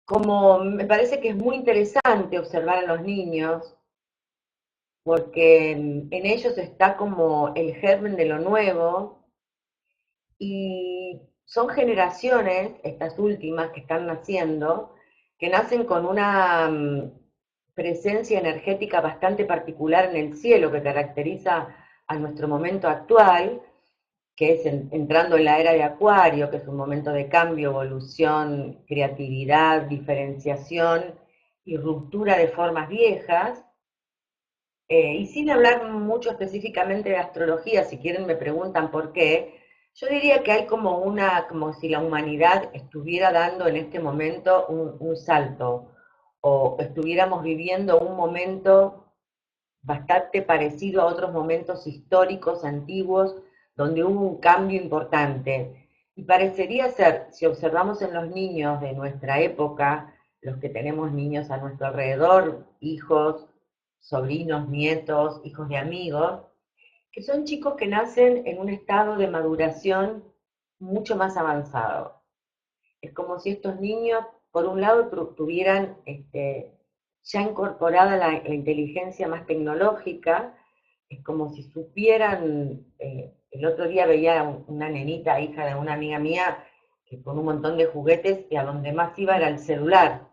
como me parece que es muy interesante observar a los niños, porque en ellos está como el germen de lo nuevo, y son generaciones, estas últimas que están naciendo, que nacen con una presencia energética bastante particular en el cielo que caracteriza a nuestro momento actual, que es entrando en la era de Acuario, que es un momento de cambio, evolución, creatividad, diferenciación y ruptura de formas viejas. Y sin hablar mucho específicamente de astrología, si quieren me preguntan por qué, yo diría que hay como como si la humanidad estuviera dando en este momento un salto, o estuviéramos viviendo un momento bastante parecido a otros momentos históricos antiguos donde hubo un cambio importante. Y parecería ser, si observamos en los niños de nuestra época, los que tenemos niños a nuestro alrededor, hijos, sobrinos, nietos, hijos de amigos, que son chicos que nacen en un estado de maduración mucho más avanzado. Es como si estos niños, por un lado, tuvieran ya incorporada la inteligencia más tecnológica, es como si supieran, el otro día veía una nenita, hija de una amiga mía, que con un montón de juguetes, y a donde más iba era el celular,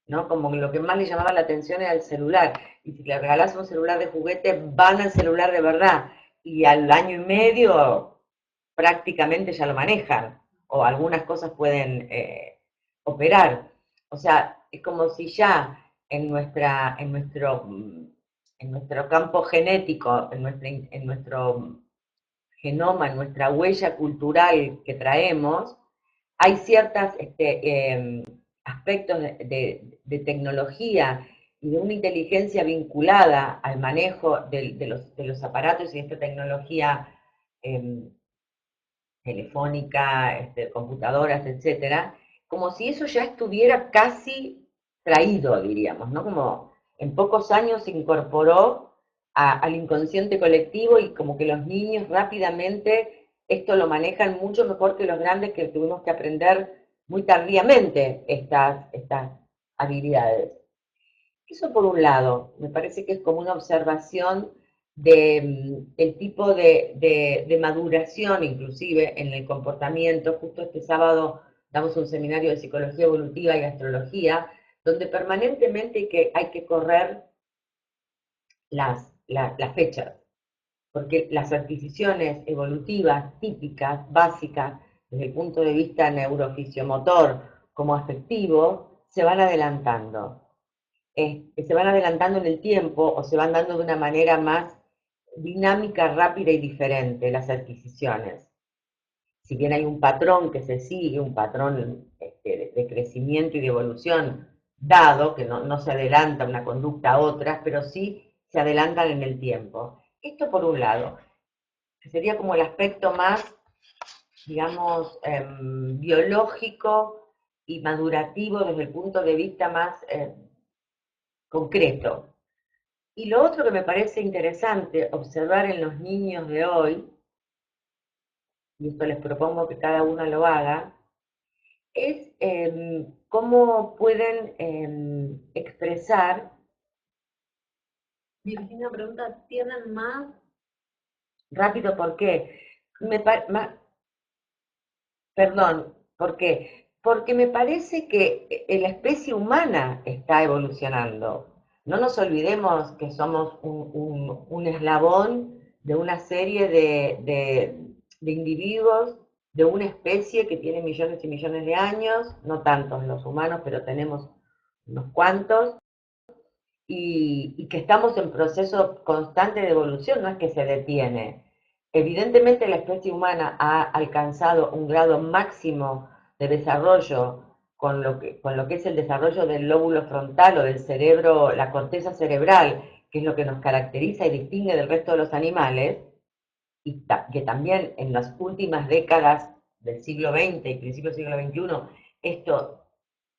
¿no? Como que lo que más le llamaba la atención era el celular, y si le regalás un celular de juguete, van al celular de verdad, y al año y medio prácticamente ya lo manejan, o algunas cosas pueden operar. O sea, es como si ya en nuestro campo genético, en nuestro genoma, en nuestra huella cultural que traemos, hay ciertos aspectos de tecnología y de una inteligencia vinculada al manejo de los aparatos y de esta tecnología eh, telefónica, computadoras, etcétera, como si eso ya estuviera casi traído, diríamos, ¿no? Como en pocos años se incorporó al inconsciente colectivo, y como que los niños rápidamente esto lo manejan mucho mejor que los grandes, que tuvimos que aprender muy tardíamente estas habilidades. Eso por un lado, me parece que es como una observación del tipo de maduración, inclusive en el comportamiento. Justo este sábado damos un seminario de psicología evolutiva y astrología, donde permanentemente hay que correr las fechas, porque las adquisiciones evolutivas típicas, básicas, desde el punto de vista neurofiziomotor como afectivo, se van adelantando. Se van adelantando en el tiempo, o se van dando de una manera más dinámica, rápida y diferente las adquisiciones. Si bien hay un patrón que se sigue, un patrón de crecimiento y de evolución dado, que no se adelanta una conducta a otras, pero sí se adelantan en el tiempo. Esto por un lado, que sería como el aspecto más, digamos, biológico y madurativo desde el punto de vista más concreto. Y lo otro que me parece interesante observar en los niños de hoy, y esto les propongo que cada uno lo haga, es cómo pueden expresar, Virginia pregunta, ¿tienen más? Rápido, ¿por qué? Me perdón, ¿por qué? Porque me parece que la especie humana está evolucionando. No nos olvidemos que somos un eslabón de una serie de individuos, de una especie que tiene millones y millones de años, no tantos los humanos, pero tenemos unos cuantos, y que estamos en proceso constante de evolución, no es que se detiene. Evidentemente la especie humana ha alcanzado un grado máximo de desarrollo con lo que es el desarrollo del lóbulo frontal o del cerebro, la corteza cerebral, que es lo que nos caracteriza y distingue del resto de los animales, y que también en las últimas décadas del siglo XX y principios del siglo XXI, esto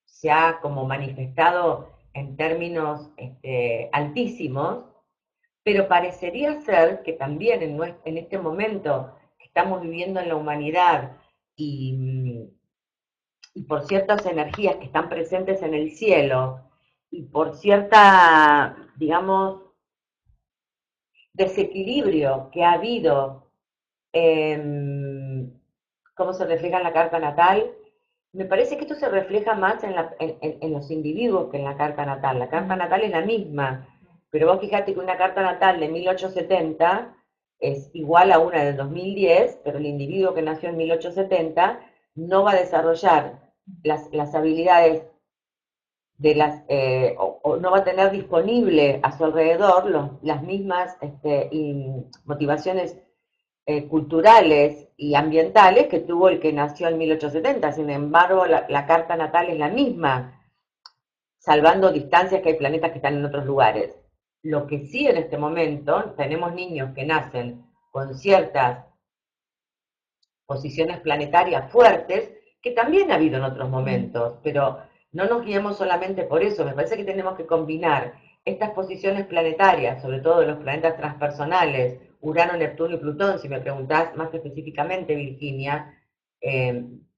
se ha como manifestado en términos altísimos, pero parecería ser que también en este momento que estamos viviendo en la humanidad, y, y por ciertas energías que están presentes en el cielo y por cierta, digamos, desequilibrio que ha habido, cómo se refleja en la carta natal, me parece que esto se refleja más en los individuos que en la carta natal. La carta natal es la misma, pero vos fíjate que una carta natal de 1870 es igual a una del 2010, pero el individuo que nació en 1870 no va a desarrollar las habilidades o no va a tener disponible a su alrededor las mismas motivaciones culturales y ambientales que tuvo el que nació en 1870. Sin embargo, la carta natal es la misma, salvando distancias que hay planetas que están en otros lugares. Lo que sí en este momento tenemos niños que nacen con ciertas posiciones planetarias fuertes, que también ha habido en otros momentos, pero no nos guiemos solamente por eso. Me parece que tenemos que combinar estas posiciones planetarias, sobre todo de los planetas transpersonales, Urano, Neptuno y Plutón, si me preguntás más específicamente, Virginia,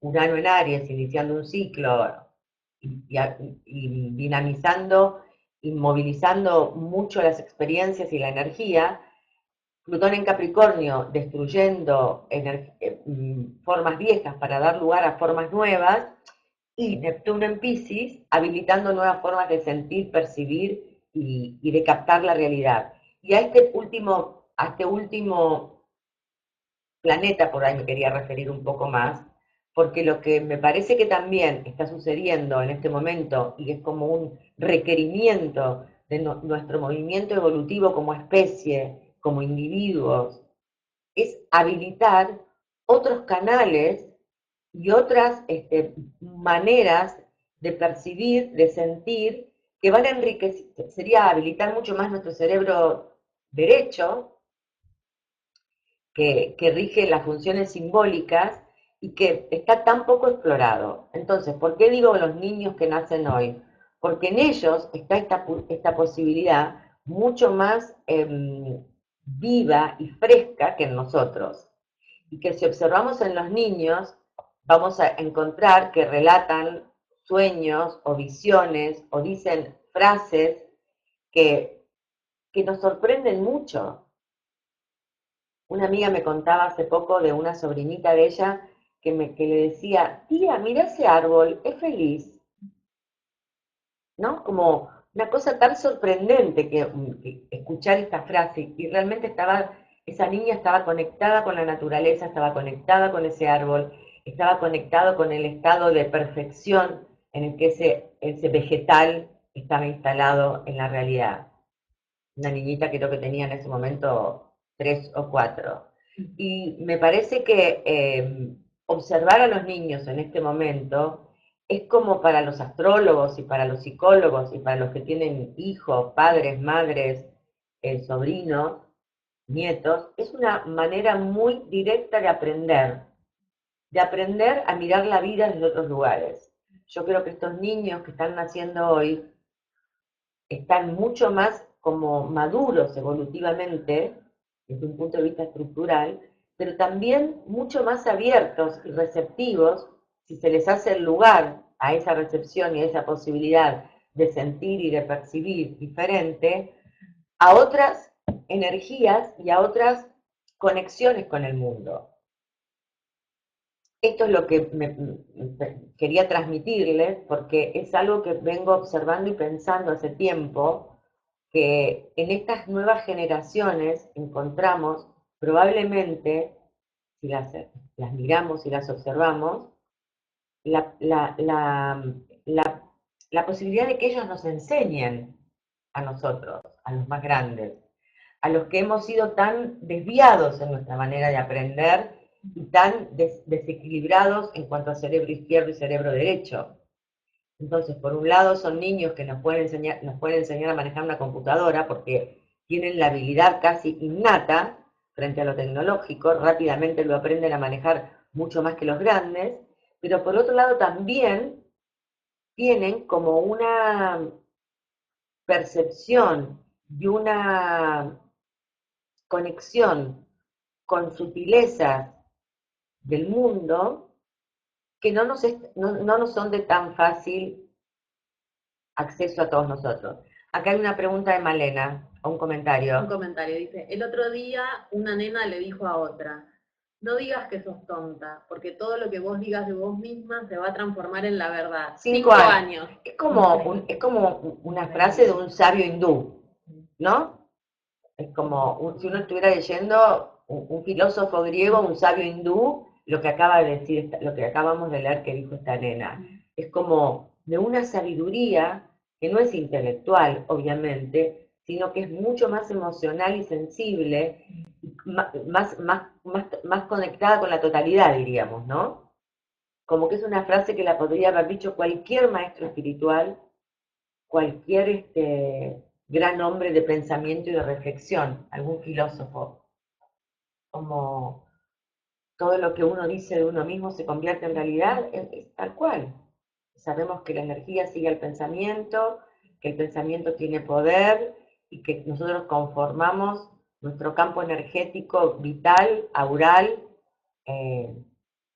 Urano en Aries, iniciando un ciclo y dinamizando y movilizando mucho las experiencias y la energía, Plutón en Capricornio destruyendo formas viejas para dar lugar a formas nuevas, y Neptuno en Piscis habilitando nuevas formas de sentir, percibir y de captar la realidad. Y a este último planeta, por ahí me quería referir un poco más, porque lo que me parece que también está sucediendo en este momento, y es como un requerimiento de nuestro movimiento evolutivo como especie, como individuos, es habilitar otros canales y otras maneras de percibir, de sentir, que van a enriquecer, sería habilitar mucho más nuestro cerebro derecho, que rige las funciones simbólicas y que está tan poco explorado. Entonces, ¿por qué digo los niños que nacen hoy? Porque en ellos está esta posibilidad mucho más viva y fresca que en nosotros. Y que si observamos en los niños, vamos a encontrar que relatan sueños o visiones o dicen frases que, que nos sorprenden mucho. Una amiga me contaba hace poco de una sobrinita de ella que le decía, tía, mira ese árbol, es feliz, ¿no? Como una cosa tan sorprendente que escuchar esta frase, y realmente esa niña estaba conectada con la naturaleza, estaba conectada con ese árbol, estaba conectado con el estado de perfección en el que ese vegetal estaba instalado en la realidad. Una niñita que creo que tenía en ese momento 3 o 4. Y me parece que observar a los niños en este momento es como para los astrólogos y para los psicólogos y para los que tienen hijos, padres, madres, sobrinos, nietos, es una manera muy directa de aprender a mirar la vida desde otros lugares. Yo creo que estos niños que están naciendo hoy están mucho más como maduros evolutivamente, desde un punto de vista estructural, pero también mucho más abiertos y receptivos, si se les hace el lugar a esa recepción y a esa posibilidad de sentir y de percibir diferente, a otras energías y a otras conexiones con el mundo. Esto es lo que quería transmitirles, porque es algo que vengo observando y pensando hace tiempo, que en estas nuevas generaciones encontramos probablemente, si las miramos y las observamos, la, la, la, la, la posibilidad de que ellos nos enseñen a nosotros, a los más grandes, a los que hemos sido tan desviados en nuestra manera de aprender y tan desequilibrados en cuanto a cerebro izquierdo y cerebro derecho. Entonces, por un lado son niños que nos pueden enseñar a manejar una computadora porque tienen la habilidad casi innata frente a lo tecnológico, rápidamente lo aprenden a manejar mucho más que los grandes, pero por otro lado también tienen como una percepción y una conexión con sutilezas del mundo que no nos son de tan fácil acceso a todos nosotros. Acá hay una pregunta de Malena, o un Un comentario. comentario, dice, el otro día una nena le dijo a otra, no digas que sos tonta, porque todo lo que vos digas de vos misma se va a transformar en la verdad. 5 años. 5 años. Es como una frase de un sabio hindú, ¿no? Es como si uno estuviera leyendo un filósofo griego, un sabio hindú, lo que acaba de decir, lo que acabamos de leer que dijo esta nena. Es como de una sabiduría que no es intelectual, obviamente, sino que es mucho más emocional y sensible, más conectada con la totalidad, diríamos, ¿no? Como que es una frase que la podría haber dicho cualquier maestro espiritual, cualquier gran hombre de pensamiento y de reflexión, algún filósofo, como todo lo que uno dice de uno mismo se convierte en realidad, es tal cual. Sabemos que la energía sigue al pensamiento, que el pensamiento tiene poder y que nosotros conformamos nuestro campo energético vital, aural, eh,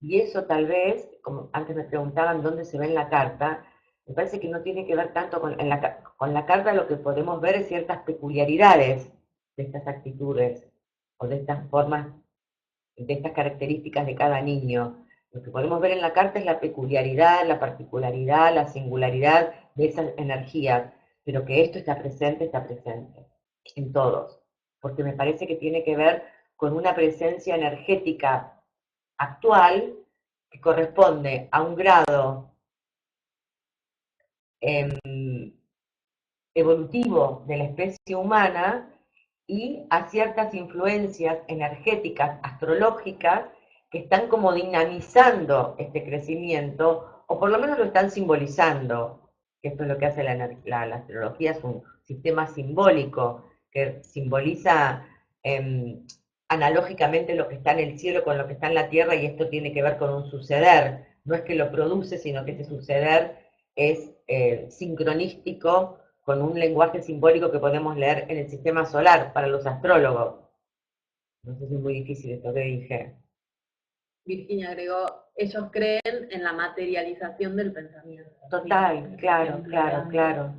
y eso tal vez, como antes me preguntaban dónde se ve en la carta, me parece que no tiene que ver tanto con la carta, lo que podemos ver es ciertas peculiaridades de estas actitudes o de estas formas, de estas características de cada niño. Lo que podemos ver en la carta es la peculiaridad, la particularidad, la singularidad de esas energías, pero que esto está presente en todos, porque me parece que tiene que ver con una presencia energética actual que corresponde a un grado evolutivo de la especie humana y a ciertas influencias energéticas, astrológicas, que están como dinamizando este crecimiento, o por lo menos lo están simbolizando, que esto es lo que hace la astrología, es un sistema simbólico que simboliza analógicamente lo que está en el cielo con lo que está en la tierra, y esto tiene que ver con un suceder, no es que lo produce, sino que este suceder es sincronístico con un lenguaje simbólico que podemos leer en el sistema solar para los astrólogos. No sé si es muy difícil esto que dije. Virginia agregó, ellos creen en la materialización del pensamiento. Total, claro, claro, claro.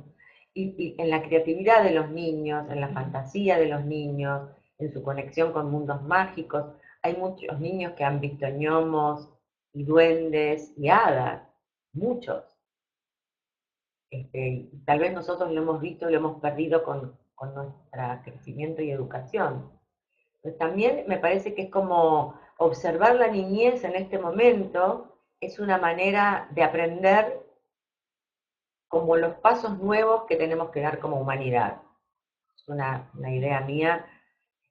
Y en la creatividad de los niños, en la fantasía de los niños, en su conexión con mundos mágicos. Hay muchos niños que han visto gnomos y duendes y hadas, muchos. Tal vez nosotros lo hemos visto y lo hemos perdido con nuestro crecimiento y educación. Pues también me parece que es como observar la niñez en este momento, es una manera de aprender como los pasos nuevos que tenemos que dar como humanidad. Es una idea mía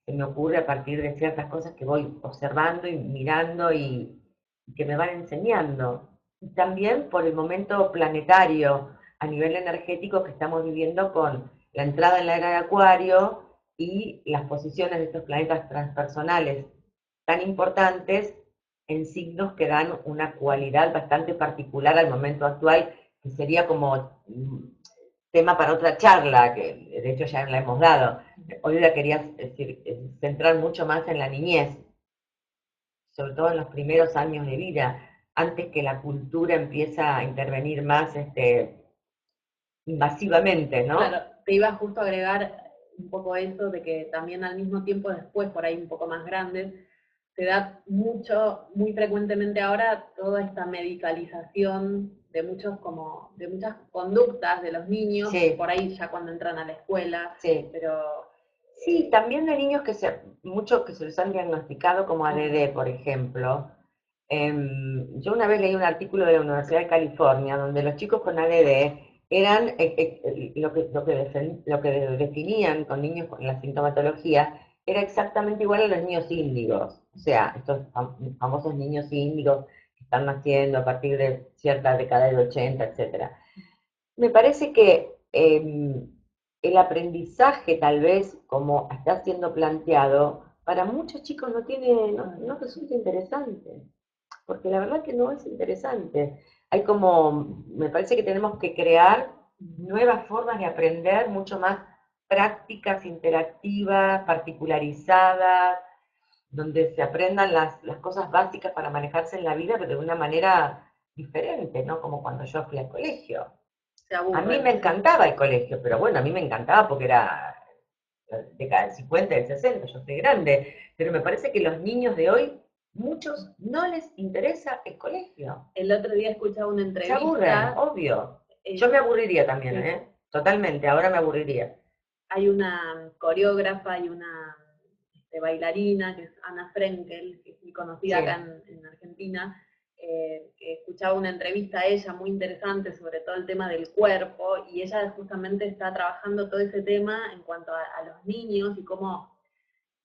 que me ocurre a partir de ciertas cosas que voy observando y mirando y que me van enseñando. Y también por el momento planetario a nivel energético que estamos viviendo con la entrada en la era de Acuario y las posiciones de estos planetas transpersonales tan importantes en signos que dan una cualidad bastante particular al momento actual, que sería como tema para otra charla, que de hecho ya la hemos dado. Hoy la quería centrar mucho más en la niñez, sobre todo en los primeros años de vida, antes que la cultura empieza a intervenir más invasivamente, Claro, ¿no? te iba justo a agregar un poco eso de que también al mismo tiempo después, por ahí un poco más grandes, se da mucho, muy frecuentemente ahora toda esta medicalización de muchos como, de muchas conductas de los niños, Sí, por ahí ya cuando entran a la escuela, sí. pero Sí, también de niños muchos que se les han diagnosticado como ADD, por ejemplo. Yo una vez leí un artículo de la Universidad de California donde los chicos con ADD eran lo que definían con niños con la sintomatología era exactamente igual a los niños índigos. O sea, estos famosos niños índigos que están naciendo a partir de cierta década del 80, etcétera. Me parece que el aprendizaje, tal vez, como está siendo planteado, para muchos chicos no resulta interesante, porque la verdad que no es interesante. Hay como, me parece que tenemos que crear nuevas formas de aprender, mucho más prácticas, interactivas, particularizadas, donde se aprendan las cosas básicas para manejarse en la vida, pero de una manera diferente, ¿no? Como cuando yo fui al colegio. Se A mí aburren. me encantaba el colegio, pero bueno, a mí me encantaba porque era década del 50, del 60, yo soy grande, pero me parece que los niños de hoy, muchos no les interesa el colegio. El otro día escuchaba una Se aburren, entrevista, obvio. Yo eh, me aburriría también, sí, ¿eh? Totalmente, ahora me aburriría. hay una coreógrafa y una bailarina, que es Ana Frenkel, que es muy conocida acá Sí, en Argentina, que escuchaba una entrevista a ella muy interesante sobre todo el tema del cuerpo, y ella justamente está trabajando todo ese tema en cuanto a los niños y cómo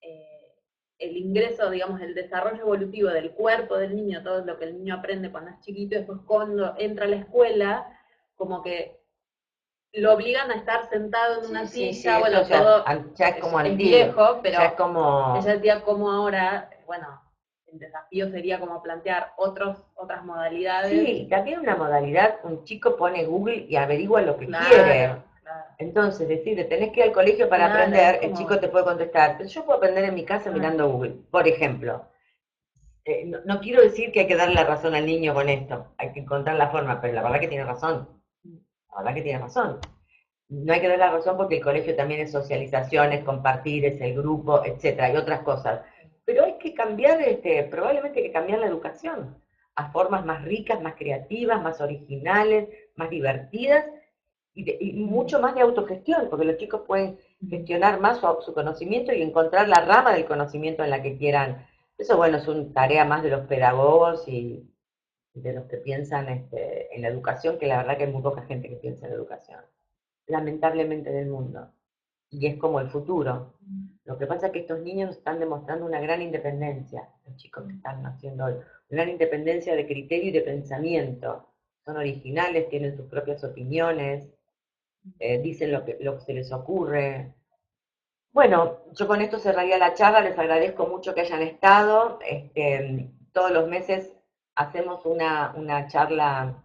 eh, el ingreso, digamos, el desarrollo evolutivo del cuerpo del niño, todo lo que el niño aprende cuando es chiquito, y después cuando entra a la escuela, como que lo obligan a estar sentado en una sí, sí, sí, silla, eso bueno, ya, todo ya es como es antiguo, viejo, ya es pero ella como... decía cómo ahora, bueno, el desafío sería como plantear otras modalidades. Sí, también una modalidad, un chico pone Google y averigua lo que quiere. Claro, claro, Entonces, decirle, tenés que ir al colegio para claro, es aprender, el chico como, te puede contestar, pero yo puedo aprender en mi casa claro, mirando Google, por ejemplo. No, no quiero decir que hay que darle la razón al niño con esto, hay que encontrar la forma, pero la verdad que tiene razón, la verdad que tiene razón. No hay que dar la razón porque el colegio también es socialización, es compartir, es el grupo, etcétera, hay otras cosas. Pero hay que cambiar, probablemente hay que cambiar la educación a formas más ricas, más creativas, más originales, más divertidas y mucho más de autogestión, porque los chicos pueden gestionar más su conocimiento y encontrar la rama del conocimiento en la que quieran. Eso, bueno, es una tarea más de los pedagogos y de los que piensan en la educación, que la verdad que hay muy poca gente que piensa en la educación, lamentablemente, del mundo. Y es como el futuro. Lo que pasa es que estos niños están demostrando una gran independencia, los chicos que están naciendo hoy, una gran independencia de criterio y de pensamiento. Son originales, tienen sus propias opiniones, dicen lo que se les ocurre. Bueno, yo con esto cerraría la charla, les agradezco mucho que hayan estado. Todos los meses hacemos una charla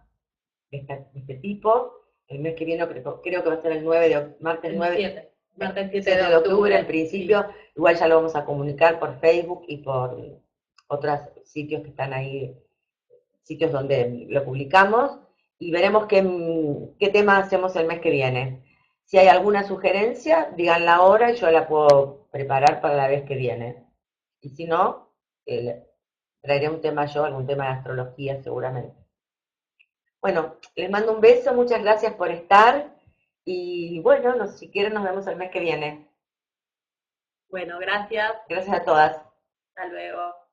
de este tipo. El mes que viene creo que va a ser el 9 de martes el 9, 7, martes 7 de 7 de octubre en octubre, sí. principio. Igual ya lo vamos a comunicar por Facebook y por otros sitios que están ahí, sitios donde lo publicamos, y veremos qué tema hacemos el mes que viene. Si hay alguna sugerencia, díganla ahora y yo la puedo preparar para la vez que viene. Y si no, traeré un tema yo, algún tema de astrología seguramente. Bueno, les mando un beso, muchas gracias por estar y bueno, si quieren nos vemos el mes que viene. Bueno, gracias, Gracias a todas. hasta luego.